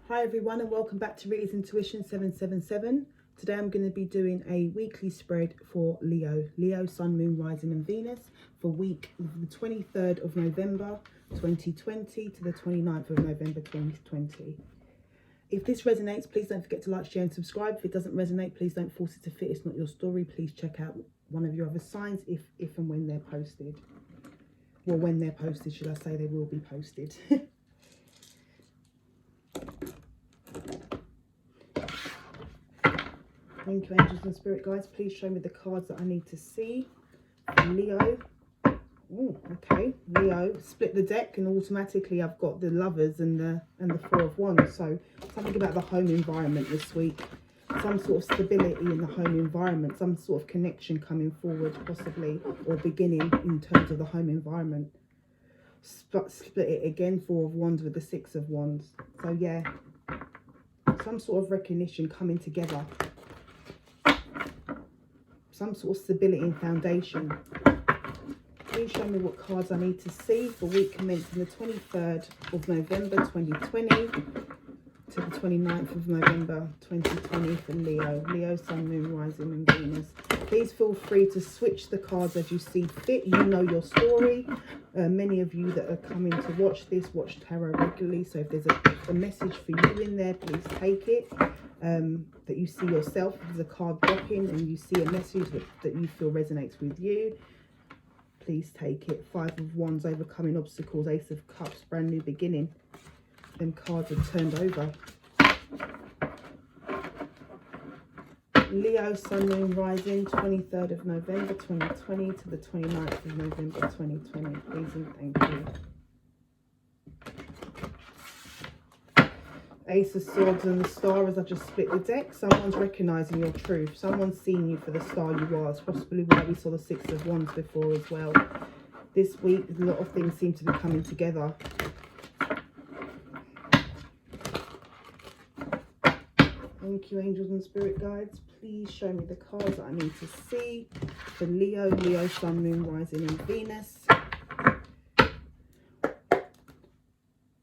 Hi everyone and welcome back to Reader's Intuition 777. Today I'm going to be doing a weekly spread for Leo, Sun, Moon, Rising and Venus for week the 23rd of November 2020 to the 29th of November 2020. If this resonates, please don't forget to like, share and subscribe. If it doesn't resonate, please don't force it to fit. It's not your story. Please check out one of your other signs if and when they're posted. Well, when they're posted, should I say, they will be posted. Thank you, angels and spirit guides. Please show me the cards that I need to see. Leo. Oh, okay. Leo. Split the deck and automatically I've got the Lovers and the Four of Wands. So something about the home environment this week. Some sort of stability in the home environment. Some sort of connection coming forward possibly, or beginning in terms of the home environment. Split it again. Four of Wands with the Six of Wands. So yeah, some sort of recognition coming together. Some sort of stability and foundation. Please show me what cards I need to see for week commencing the 23rd of November 2020 to the 29th of November 2020 for Leo, Sun, Moon, Rising and Venus. Please feel free to switch the cards as you see fit. You know your story. Many of you that are coming to watch this watch tarot regularly, so if there's a message for you in there, please take it. That you see yourself, if there's a card dropping and you see a message that you feel resonates with you, please take it. Five of Wands, overcoming obstacles. Ace of Cups, brand new beginning. Them cards are turned over. Leo, Sun, Moon, Rising, 23rd of November 2020 to the 29th of November 2020. Please and thank you. Ace of Swords and the Star as I just split the deck. Someone's recognising your truth. Someone's seeing you for the star you are. It's possibly why we saw the Six of Wands before as well. This week, a lot of things seem to be coming together. Thank you, angels and spirit guides. Please show me the cards that I need to see for Leo, Sun, Moon, Rising and Venus.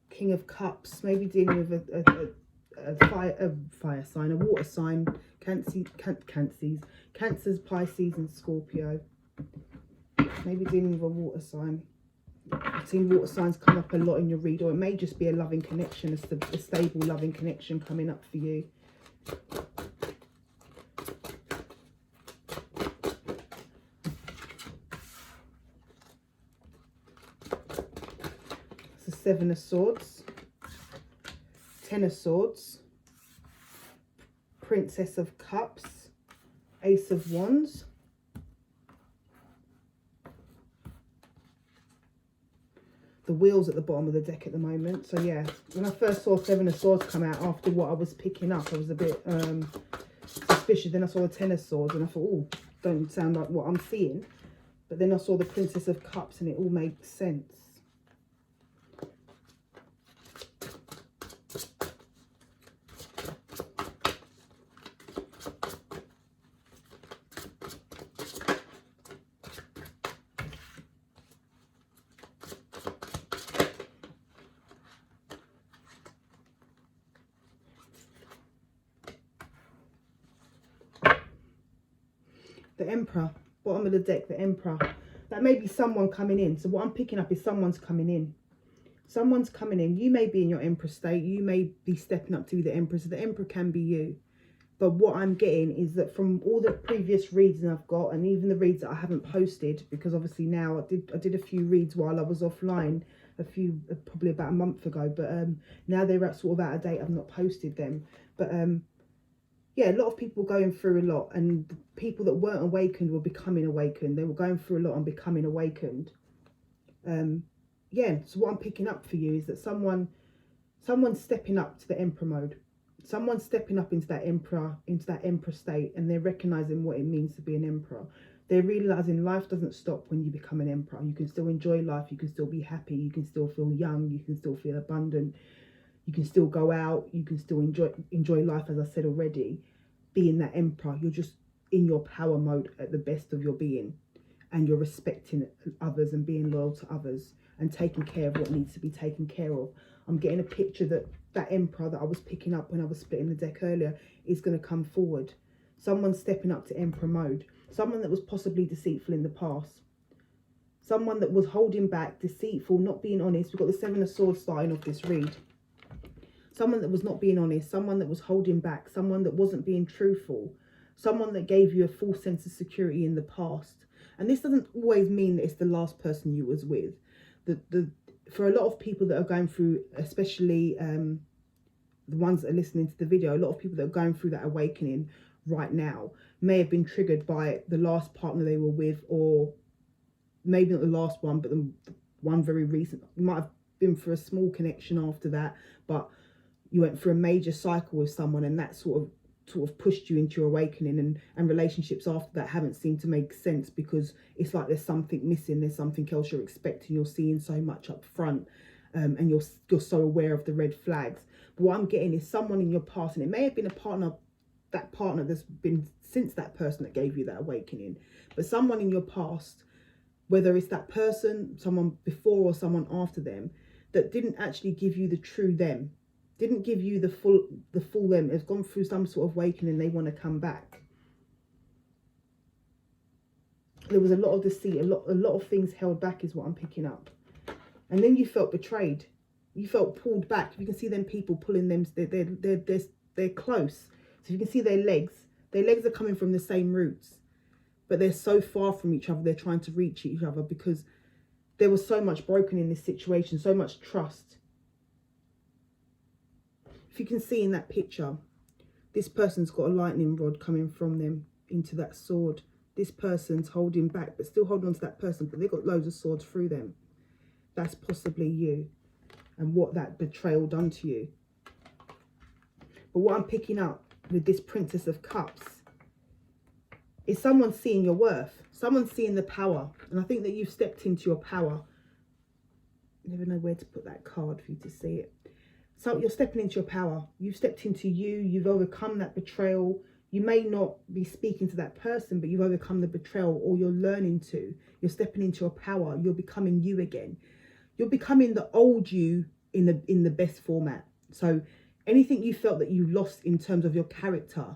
King of Cups, maybe dealing with a fire sign, a water sign, Cancers, Pisces and Scorpio. Maybe dealing with a water sign. I've seen water signs come up a lot in your read, or it may just be a loving connection, a stable loving connection coming up for you. Seven of Swords, Ten of Swords, Princess of Cups, Ace of Wands, the Wheels at the bottom of the deck at the moment. So yeah, when I first saw Seven of Swords come out after what I was picking up, I was a bit suspicious. Then I saw the Ten of Swords and I thought, oh, don't sound like what I'm seeing. But then I saw the Princess of Cups and it all made sense. The Emperor, bottom of the deck, the Emperor. That may be someone coming in. So what I'm picking up is someone's coming in. Someone's coming in. You may be in your Emperor state. You may be stepping up to be the Emperor. So the Emperor can be you. But what I'm getting is that from all the previous reads I've got, and even the reads that I haven't posted, because obviously now I did a few reads while I was offline, probably about a month ago. But now they're sort of out of date. I've not posted them. But yeah, a lot of people going through a lot, and the people that weren't awakened were becoming awakened. They were going through a lot and becoming awakened. Yeah, so what I'm picking up for you is that someone's stepping up to the Emperor mode. Someone's stepping up into that Emperor state, and they're recognizing what it means to be an Emperor. They're realizing life doesn't stop when you become an Emperor. You can still enjoy life. You can still be happy. You can still feel young. You can still feel abundant. You can still go out. You can still enjoy life, as I said already. Being that Emperor, you're just in your power mode at the best of your being, and you're respecting others and being loyal to others and taking care of what needs to be taken care of. I'm getting a picture that that Emperor that I was picking up when I was splitting the deck earlier is going to come forward. Someone stepping up to Emperor mode. Someone that was possibly deceitful in the past. Someone that was holding back, deceitful, not being honest. We've got the Seven of Swords starting off this read. Someone that was not being honest. Someone that was holding back. Someone that wasn't being truthful. Someone that gave you a false sense of security in the past. And this doesn't always mean that it's the last person you was with. For a lot of people that are going through, especially the ones that are listening to the video, a lot of people that are going through that awakening right now may have been triggered by the last partner they were with, or maybe not the last one, but the one very recent. You might have been through a small connection after that, but you went through a major cycle with someone, and that sort of pushed you into your awakening, and relationships after that haven't seemed to make sense because it's like there's something missing, there's something else you're expecting, you're seeing so much up front, and you're so aware of the red flags. But what I'm getting is someone in your past, and it may have been that partner that's been since that person that gave you that awakening, but someone in your past, whether it's that person, someone before or someone after them, that didn't actually give you the true them, didn't give you the full them, has gone through some sort of awakening, they want to come back. There was a lot of deceit, a lot of things held back is what I'm picking up. And then you felt betrayed. You felt pulled back. You can see them people pulling them, they're close. So you can see their legs are coming from the same roots, but they're so far from each other, they're trying to reach each other because there was so much broken in this situation, so much trust. If you can see in that picture, this person's got a lightning rod coming from them into that sword. This person's holding back, but still holding on to that person, but they've got loads of swords through them. That's possibly you and what that betrayal done to you. But what I'm picking up with this Princess of Cups is someone seeing your worth, someone seeing the power. And I think that you've stepped into your power. I never know where to put that card for you to see it. So you're stepping into your power. You've stepped into you. You've overcome that betrayal. You may not be speaking to that person, but you've overcome the betrayal, or you're learning to. You're stepping into your power. You're becoming you again. You're becoming the old you in the best format. So anything you felt that you lost in terms of your character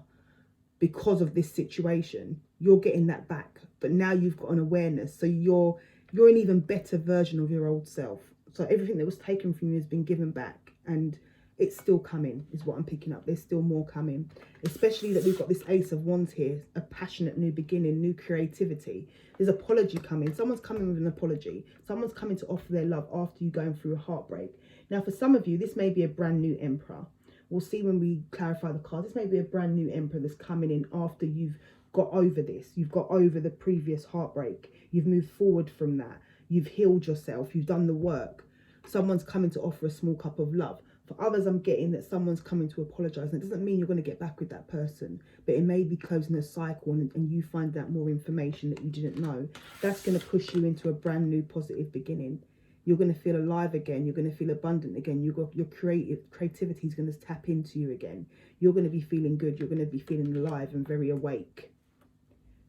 because of this situation, you're getting that back. But now you've got an awareness. So you're an even better version of your old self. So everything that was taken from you has been given back, and it's still coming is what I'm picking up. There's still more coming, especially that we've got this Ace of Wands here, a passionate new beginning, new creativity. There's apology coming. Someone's coming with an apology. Someone's coming to offer their love after you going through a heartbreak. Now, for some of you, this may be a brand new Emperor. We'll see when we clarify the cards. This may be a brand new Emperor that's coming in after you've got over this. You've got over the previous heartbreak. You've moved forward from that. You've healed yourself. You've done the work. Someone's coming to offer a small cup of love. For others, I'm getting that someone's coming to apologise. And it doesn't mean you're going to get back with that person, but it may be closing a cycle, and you find out more information that you didn't know. That's going to push you into a brand new positive beginning. You're going to feel alive again. You're going to feel abundant again. Your creativity is going to tap into you again. You're going to be feeling good. You're going to be feeling alive and very awake.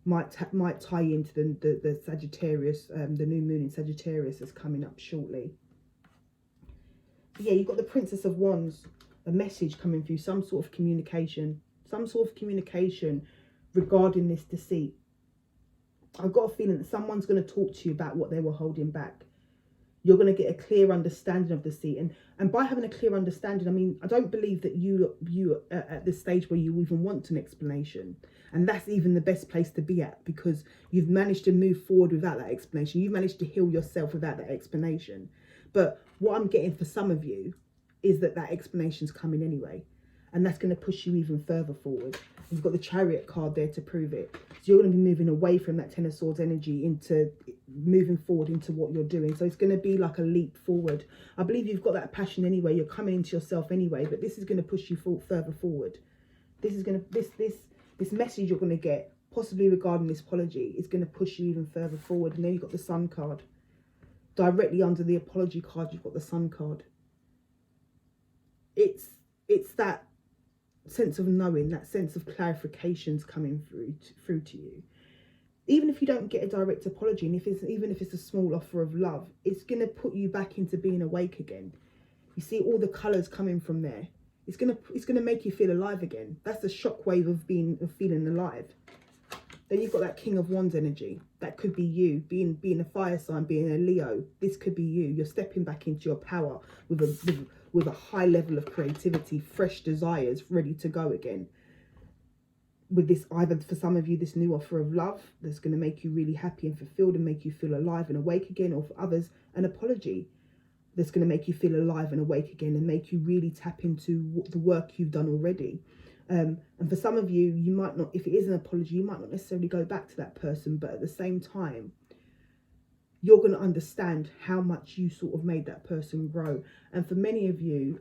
Might tie into the Sagittarius, the new moon in Sagittarius is coming up shortly. Yeah, you've got the Princess of Wands, a message coming through, some sort of communication regarding this deceit. I've got a feeling that someone's going to talk to you about what they were holding back. You're going to get a clear understanding of the deceit. And by having a clear understanding, I mean, I don't believe that you are at this stage where you even want an explanation. And that's even the best place to be at, because you've managed to move forward without that explanation. You've managed to heal yourself without that explanation. But what I'm getting for some of you is that explanation's coming anyway. And that's going to push you even further forward. You've got the Chariot card there to prove it. So you're going to be moving away from that Ten of Swords energy into moving forward into what you're doing. So it's going to be like a leap forward. I believe you've got that passion anyway. You're coming into yourself anyway. But this is going to push you further forward. This is going to this message you're going to get, possibly regarding this apology, is going to push you even further forward. And then you've got the Sun card. Directly under the apology card, you've got the Sun card. It's that sense of knowing, that sense of clarifications coming through to you. Even if you don't get a direct apology, and even if it's a small offer of love, it's going to put you back into being awake again. You see all the colours coming from there. It's gonna make you feel alive again. That's the shockwave of feeling alive. Then you've got that King of Wands energy. That could be you, being a fire sign, being a Leo. This could be you. You're stepping back into your power with a high level of creativity, fresh desires, ready to go again. With this, either for some of you, this new offer of love that's going to make you really happy and fulfilled and make you feel alive and awake again, or for others, an apology that's going to make you feel alive and awake again and make you really tap into the work you've done already. And for some of you, you might not, if it is an apology, you might not necessarily go back to that person, but at the same time, you're going to understand how much you sort of made that person grow. And for many of you,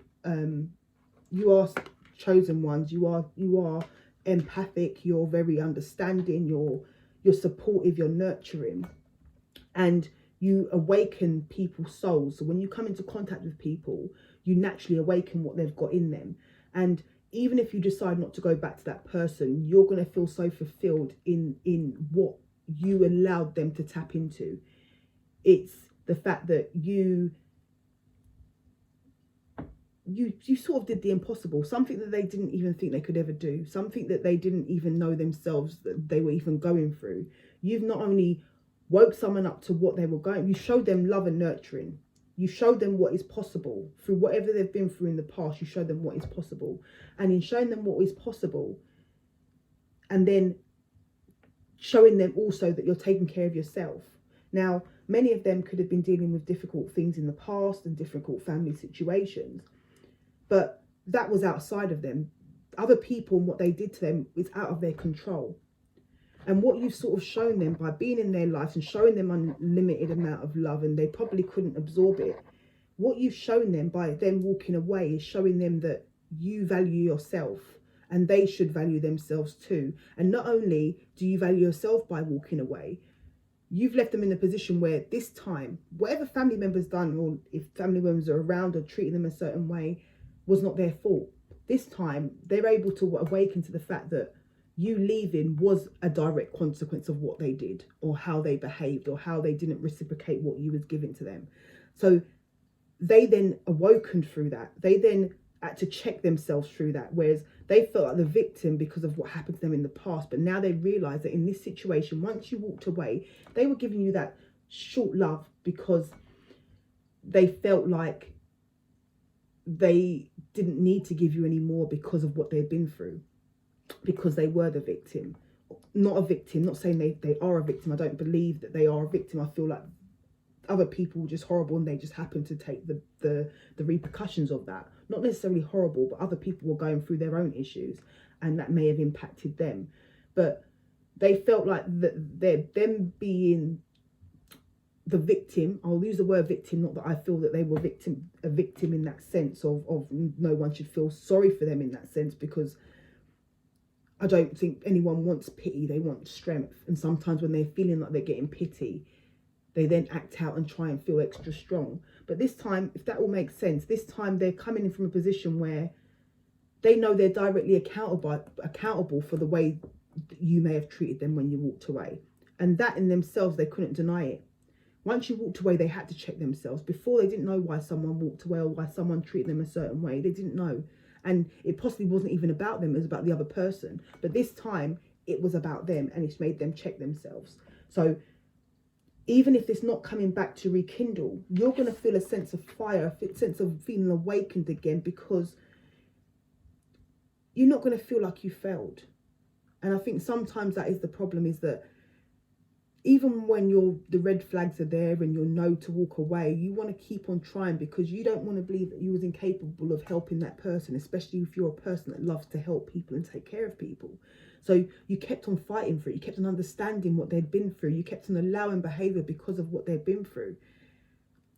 you are chosen ones. You are empathic. You're very understanding. You're supportive. You're nurturing, and you awaken people's souls. So when you come into contact with people, you naturally awaken what they've got in them. And even if you decide not to go back to that person, you're going to feel so fulfilled in what you allowed them to tap into. It's the fact that you sort of did the impossible, something that they didn't even think they could ever do, something that they didn't even know themselves that they were even going through. You've not only woke someone up to what they were going, you showed them love and nurturing. You showed them what is possible through whatever they've been through in the past. You showed them what is possible. And in showing them what is possible, and then showing them also that you're taking care of yourself. Now, many of them could have been dealing with difficult things in the past and difficult family situations, but that was outside of them. Other people and what they did to them is out of their control. And what you've sort of shown them by being in their lives and showing them unlimited amount of love, and they probably couldn't absorb it. What you've shown them by them walking away is showing them that you value yourself and they should value themselves too. And not only do you value yourself by walking away, you've left them in a position where this time, whatever family members done, or if family members are around or treating them a certain way, was not their fault. This time, they're able to awaken to the fact that you leaving was a direct consequence of what they did, or how they behaved, or how they didn't reciprocate what you was giving to them. So they then awoken through that. They then had to check themselves through that, whereas they felt like the victim because of what happened to them in the past. But now they realize that in this situation, once you walked away, they were giving you that short love because they felt like they didn't need to give you any more because of what they'd been through, because they were the victim. Not a victim, not saying they are a victim. I don't believe that they are a victim. I feel like other people were just horrible and they just happened to take the repercussions of that. Not necessarily horrible, but other people were going through their own issues and that may have impacted them. But they felt like them being the victim, I'll use the word victim, not that I feel that they were a victim in that sense of no one should feel sorry for them in that sense, because I don't think anyone wants pity. They want strength. And sometimes when they're feeling like they're getting pity, they then act out and try and feel extra strong. But this time, if that all makes sense, this time they're coming in from a position where they know they're directly accountable for the way you may have treated them when you walked away. And that in themselves, they couldn't deny it. Once you walked away, they had to check themselves. Before, they didn't know why someone walked away or why someone treated them a certain way. They didn't know. And it possibly wasn't even about them, it was about the other person. But this time, it was about them, and it's made them check themselves. So even if it's not coming back to rekindle, you're going to feel a sense of fire, a sense of feeling awakened again, because you're not going to feel like you failed. And I think sometimes that is the problem, is that even when the red flags are there and you know to walk away, you want to keep on trying because you don't want to believe that you was incapable of helping that person, especially if you're a person that loves to help people and take care of people. So you kept on fighting for it. You kept on understanding what they'd been through. You kept on allowing behaviour because of what they'd been through,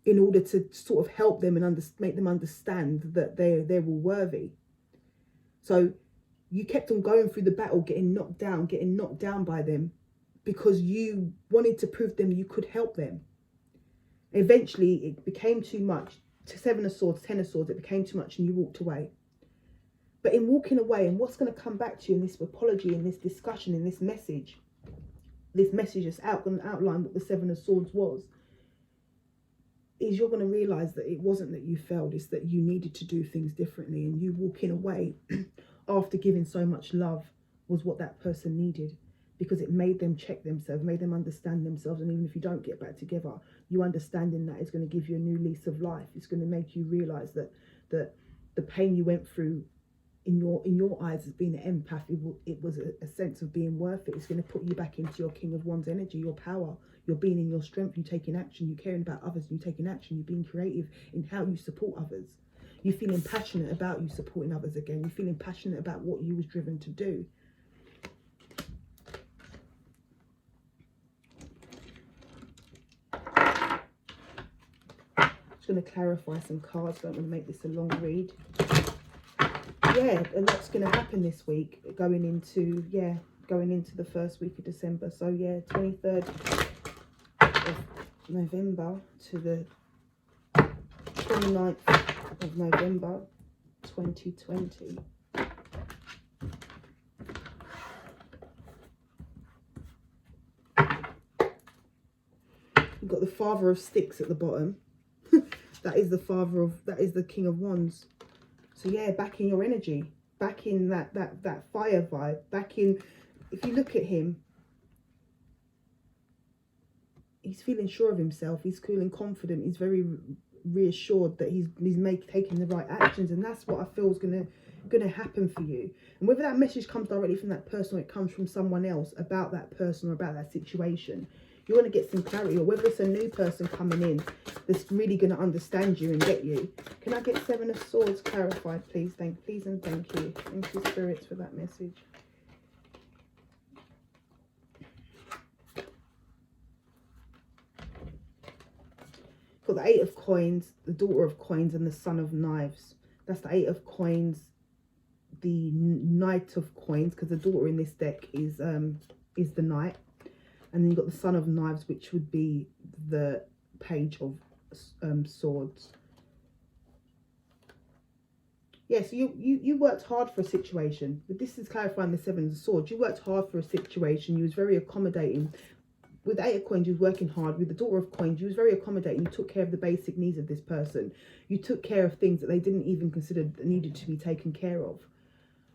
in order to sort of help them and make them understand that they were worthy. So you kept on going through the battle, getting knocked down by them, because you wanted to prove them you could help them. Eventually, it became too much. 7 of Swords, 10 of Swords, it became too much and you walked away. But in walking away, and what's going to come back to you in this apology, in this discussion, in this message is going to outline what the 7 of Swords was. is you're going to realize that it wasn't that you failed, it's that you needed to do things differently, and you walking away after giving so much love was what that person needed, because it made them check themselves, made them understand themselves. And even if you don't get back together, you understanding that is going to give you a new lease of life. It's going to make you realize that the pain you went through, in your eyes as being an empath, it was a sense of being worth it. It's going to put you back into your King of Wands energy, your power, your being in your strength, you taking action, you caring about others, you taking action, you being creative in how you support others. You feeling passionate about you supporting others again. You feeling passionate about what you was driven to do. Just going to clarify some cards. Don't want to make this a long read. Yeah, a lot's going to happen this week, going into the first week of December. So yeah, 23rd of November to the 29th of November 2020. You've got the Father of Sticks at the bottom. that is the King of Wands. So yeah, back in your energy, back in that fire vibe, back in, if you look at him, he's feeling sure of himself, he's feeling confident, he's very reassured that he's taking the right actions, and that's what I feel is gonna happen for you. And whether that message comes directly from that person or it comes from someone else about that person or about that situation, you're going to get some clarity. Or whether it's a new person coming in that's really going to understand you and get you. Can I get Seven of Swords clarified, please? Please and thank you. Thank you, spirits, for that message. Got the Eight of Coins, the Daughter of Coins, and the Son of Knives. That's the Eight of Coins, the Knight of Coins, because the daughter in this deck is the Knight. And then you've got the Son of Knives, which would be the Page of Swords. Yeah, so you worked hard for a situation. But this is clarifying the Seven of Swords. You worked hard for a situation. You was very accommodating. With the Eight of Coins, you was working hard. With the Daughter of Coins, you was very accommodating. You took care of the basic needs of this person. You took care of things that they didn't even consider that needed to be taken care of.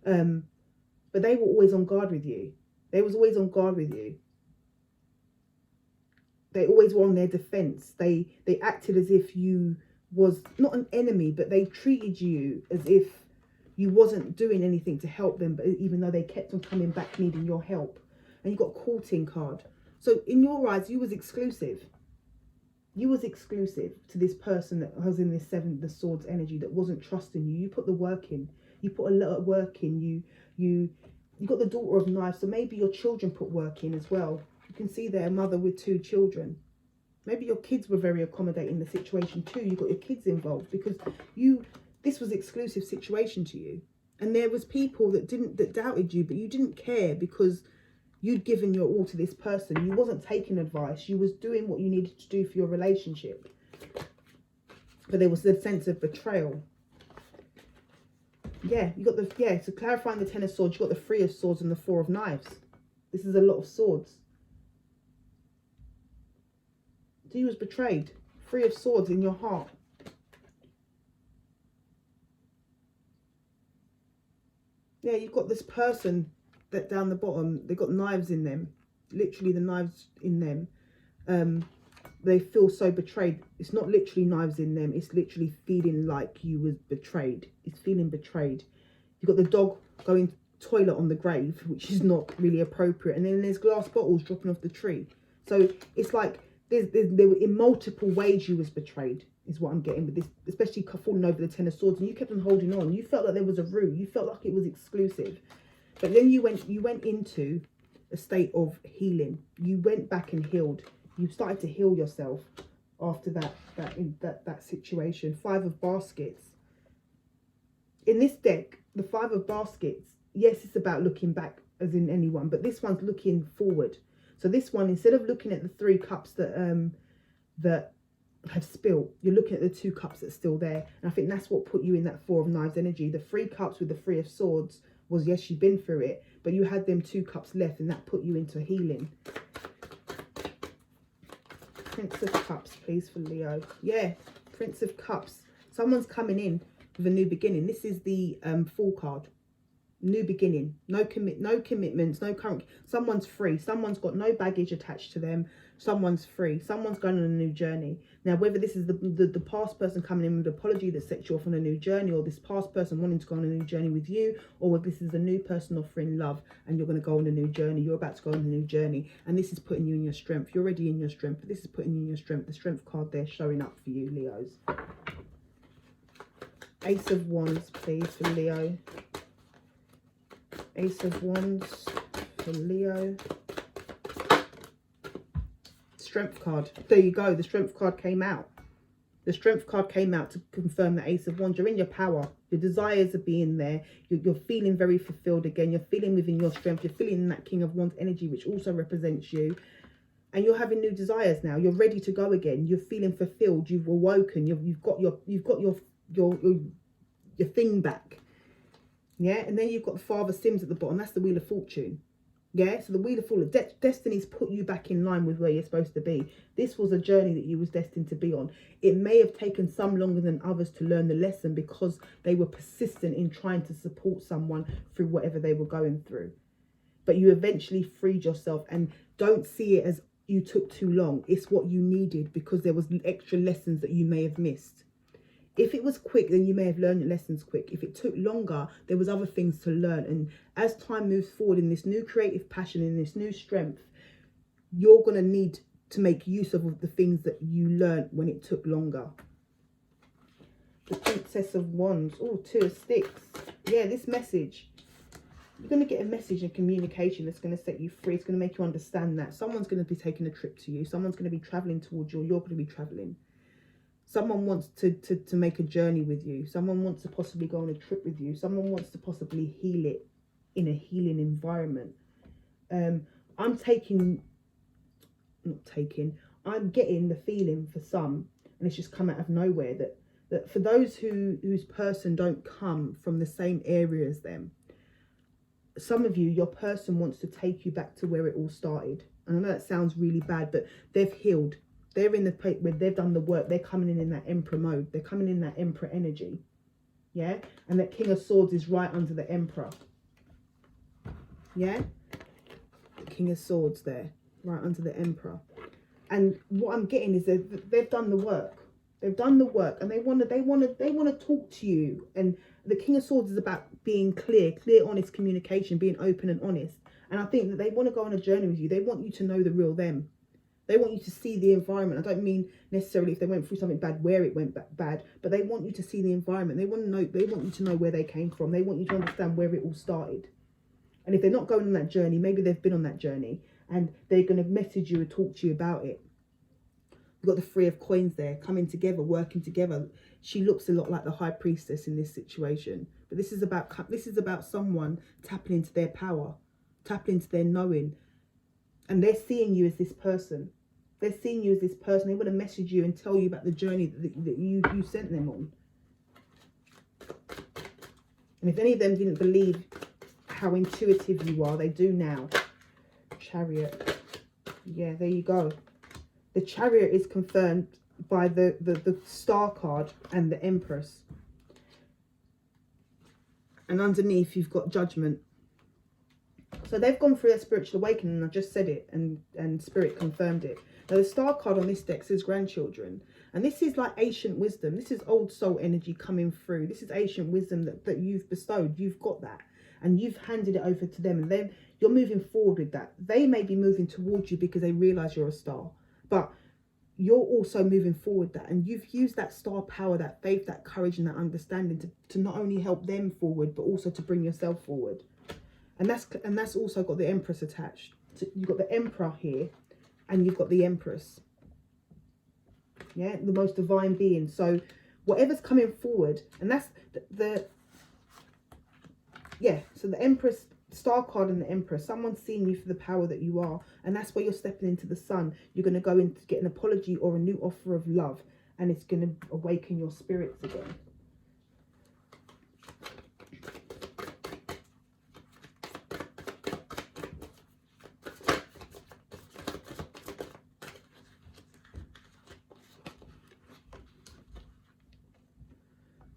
But they were always on guard with you. They was always on guard with you. They always were on their defense. They acted as if you was not an enemy, but they treated you as if you wasn't doing anything to help them, but even though they kept on coming back needing your help. And you got courting card. So in your eyes, you was exclusive. You was exclusive to this person that was in this Seven of Swords energy that wasn't trusting you. You put the work in. You put a lot of work in. You got the Daughter of Knives, so maybe your children put work in as well. You can see there, a mother with 2 children. Maybe your kids were very accommodating in the situation too. You got your kids involved because this was exclusive situation to you. And there was people that doubted you, but you didn't care because you'd given your all to this person. You wasn't taking advice. You was doing what you needed to do for your relationship. But there was the sense of betrayal. Yeah, you got so clarifying the Ten of Swords, you got the Three of Swords and the Four of Knives. This is a lot of swords. So you was betrayed. Three of Swords in your heart. Yeah, you've got this person that down the bottom, they've got knives in them. Literally the knives in them. They feel so betrayed. It's not literally knives in them. It's literally feeling like you was betrayed. It's feeling betrayed. You've got the dog going toilet on the grave, which is not really appropriate. And then there's glass bottles dropping off the tree. So it's like there were in multiple ways you was betrayed, is what I'm getting with this, especially falling over the Ten of Swords. And you kept on holding on. You felt like there was a ruse. You felt like it was exclusive. But then you went into a state of healing. You went back and healed. You started to heal yourself after that situation. Five of Baskets. In this deck, the Five of Baskets, yes, it's about looking back as in anyone, but this one's looking forward. So this one, instead of looking at the 3 cups that have spilled, you're looking at the 2 cups that's still there. And I think that's what put you in that Four of Knives energy. The 3 cups with the Three of Swords was, yes, you've been through it, but you had them 2 cups left, and that put you into healing. Prince of Cups, please, for Leo. Yeah, Prince of Cups. Someone's coming in with a new beginning. This is the Fool card. New beginning. No commitments, no current. Someone's free. Someone's got no baggage attached to them. Someone's free. Someone's going on a new journey. Now, whether this is the past person coming in with an apology that sets you off on a new journey, or this past person wanting to go on a new journey with you, or whether this is a new person offering love and you're going to go on a new journey, you're about to go on a new journey, and this is putting you in your strength. You're already in your strength, but this is putting you in your strength. The strength card there showing up for you, Leos. Ace of Wands, please, for Leo. Ace of Wands for Leo. Strength card. There you go. The strength card came out. The strength card came out to confirm the Ace of Wands. You're in your power. Your desires are being there. You're feeling very fulfilled again. You're feeling within your strength. You're feeling that King of Wands energy, which also represents you. And you're having new desires now. You're ready to go again. You're feeling fulfilled. You've awoken. You've got your thing back. Yeah, and then you've got the Father Sims at the bottom. That's the Wheel of Fortune. Yeah, so the Wheel of Fortune, Destiny's put you back in line with where you're supposed to be. This was a journey that you was destined to be on. It may have taken some longer than others to learn the lesson because they were persistent in trying to support someone through whatever they were going through. But you eventually freed yourself, and don't see it as you took too long. It's what you needed because there was extra lessons that you may have missed. If it was quick, then you may have learned your lessons quick. If it took longer, there was other things to learn. And as time moves forward in this new creative passion, in this new strength, you're going to need to make use of the things that you learned when it took longer. The Princess of Wands. Oh, 2 of Sticks. Yeah, this message. You're going to get a message and communication that's going to set you free. It's going to make you understand that. Someone's going to be taking a trip to you. Someone's going to be traveling towards you. Or you're going to be traveling. Someone wants to make a journey with you. Someone wants to possibly go on a trip with you. Someone wants to possibly heal it in a healing environment. I'm getting the feeling for some, and it's just come out of nowhere, that for those whose person don't come from the same area as them, some of you, your person wants to take you back to where it all started. And I know that sounds really bad, but they've healed. They're in the place where they've done the work. They're coming in that Emperor mode. They're coming in that Emperor energy. Yeah? And that King of Swords is right under the Emperor. Yeah? The King of Swords there. Right under the Emperor. And what I'm getting is that they've done the work. They've done the work. And they want to talk to you. And the King of Swords is about being clear, honest communication, being open and honest. And I think that they want to go on a journey with you. They want you to know the real them. They want you to see the environment. I don't mean necessarily if they went through something bad, where it went bad, but they want you to see the environment. They want you to know where they came from. They want you to understand where it all started. And if they're not going on that journey, maybe they've been on that journey and they're going to message you and talk to you about it. You've got the Three of Coins there, coming together, working together. She looks a lot like the High Priestess in this situation. But this is about someone tapping into their power, tapping into their knowing. And they're seeing you as this person. They're seeing you as this person. They want to message you and tell you about the journey that you sent them on. And if any of them didn't believe how intuitive you are, they do now. Chariot. Yeah, there you go. The Chariot is confirmed by the Star card and the Empress. And underneath you've got Judgment. So they've gone through their spiritual awakening, and I just said it, and Spirit confirmed it. Now the Star card on this deck says grandchildren. And this is like ancient wisdom. This is old soul energy coming through. This is ancient wisdom that you've bestowed. You've got that. And you've handed it over to them. And then you're moving forward with that. They may be moving towards you because they realise you're a star. But you're also moving forward that. And you've used that star power, that faith, that courage and that understanding to not only help them forward, but also to bring yourself forward. And that's also got the Empress attached. So you've got the Emperor here and you've got the Empress. Yeah, the most divine being. So whatever's coming forward, and that's so the Empress, Star card and the Empress, someone's seeing you for the power that you are, and that's where you're stepping into the sun. You're going to go in to get an apology or a new offer of love, and it's going to awaken your spirits again.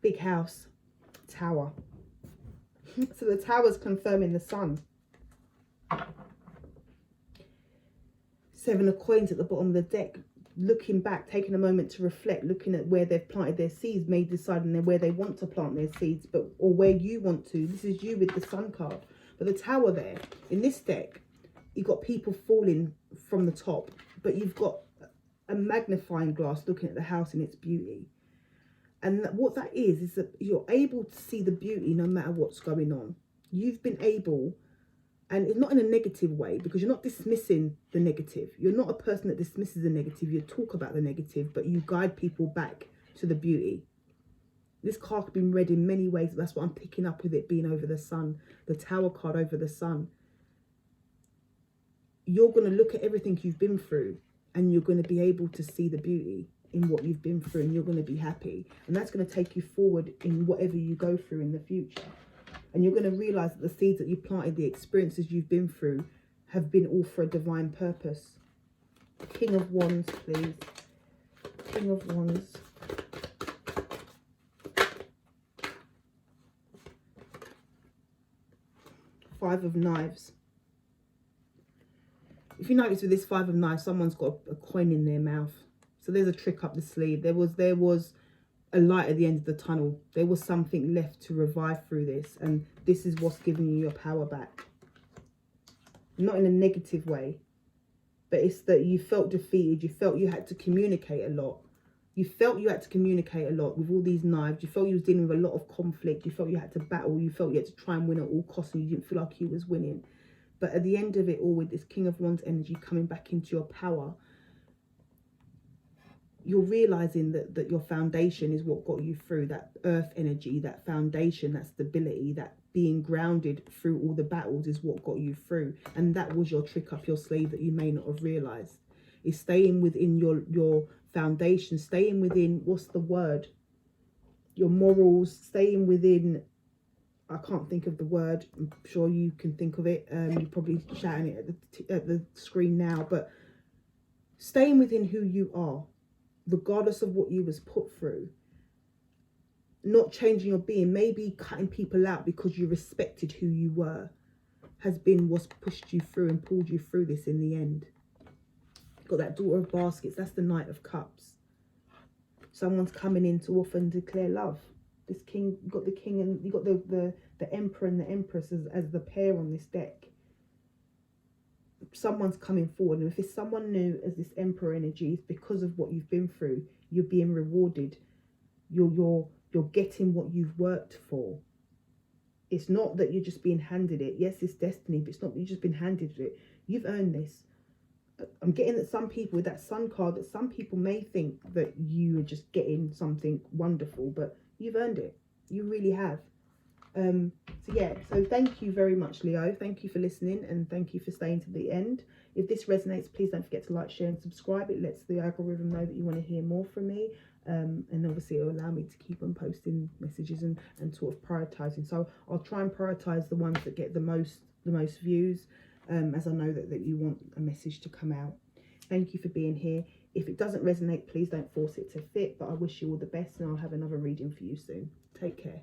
big house, tower. So the tower's confirming the sun. 7 of coins at the bottom of the deck. Looking back, taking a moment to reflect, looking at where they've planted their seeds, maybe deciding where they want to plant their seeds, or where you want to. This is you with the sun card. But the tower there, in this deck, you've got people falling from the top, but you've got a magnifying glass looking at the house in its beauty. And what that is that you're able to see the beauty no matter what's going on. You've been able, and it's not in a negative way, because you're not dismissing the negative. You're not a person that dismisses the negative. You talk about the negative, but you guide people back to the beauty. This card could be read in many ways. That's what I'm picking up with it being over the sun. The tower card over the sun. You're going to look at everything you've been through, and you're going to be able to see the beauty in what you've been through, and you're going to be happy. And that's going to take you forward in whatever you go through in the future. And you're going to realise that the seeds that you planted, the experiences you've been through, have been all for a divine purpose. King of Wands, please. King of Wands. Five of Knives. If you notice with this Five of Knives, someone's got a coin in their mouth. So there's a trick up the sleeve. There was a light at the end of the tunnel. There was something left to revive through this, and this is what's giving you your power back. Not in a negative way, but it's that you felt defeated. You felt you had to communicate a lot. You felt you had to communicate a lot with all these knives. You felt you was dealing with a lot of conflict. You felt you had to battle. You felt you had to try and win at all costs, and you didn't feel like you was winning. But at the end of it all, with this King of Wands energy coming back into your power, you're realizing that your foundation is what got you through. That earth energy, that foundation, that stability, that being grounded through all the battles is what got you through. And that was your trick up your sleeve that you may not have realized. Is staying within your foundation, staying within, what's the word? Your morals, staying within, I can't think of the word. I'm sure you can think of it. You're probably shouting it at the screen now. But staying within who you are, regardless of what you was put through. Not changing your being, maybe cutting people out because you respected who you were, has been what's pushed you through and pulled you through this in the end. Got that Daughter of Baskets, that's the Knight of Cups. Someone's coming in to offer and declare love. This king, you got the king and you got the emperor and the empress as the pair on this deck. Someone's coming forward, and if it's someone new as this emperor energy, it's because of what you've been through. You're being rewarded. You're getting what you've worked for. It's not that you're just being handed it. Yes, it's destiny, but it's not that you've just been handed it. You've earned this. I'm getting that some people with that sun card, that some people may think that you are just getting something wonderful, but you've earned it. You really have. So yeah, so thank you very much, Leo. Thank you for listening, and thank you for staying to the end. If this resonates, please don't forget to like, share and subscribe. It lets the algorithm know that you want to hear more from me, and obviously it will allow me to keep on posting messages and sort of prioritizing. So I'll try and prioritize the ones that get the most views, as I know that you want a message to come out. Thank you for being here. If it doesn't resonate, please don't force it to fit, but I wish you all the best, and I'll have another reading for you soon. Take care.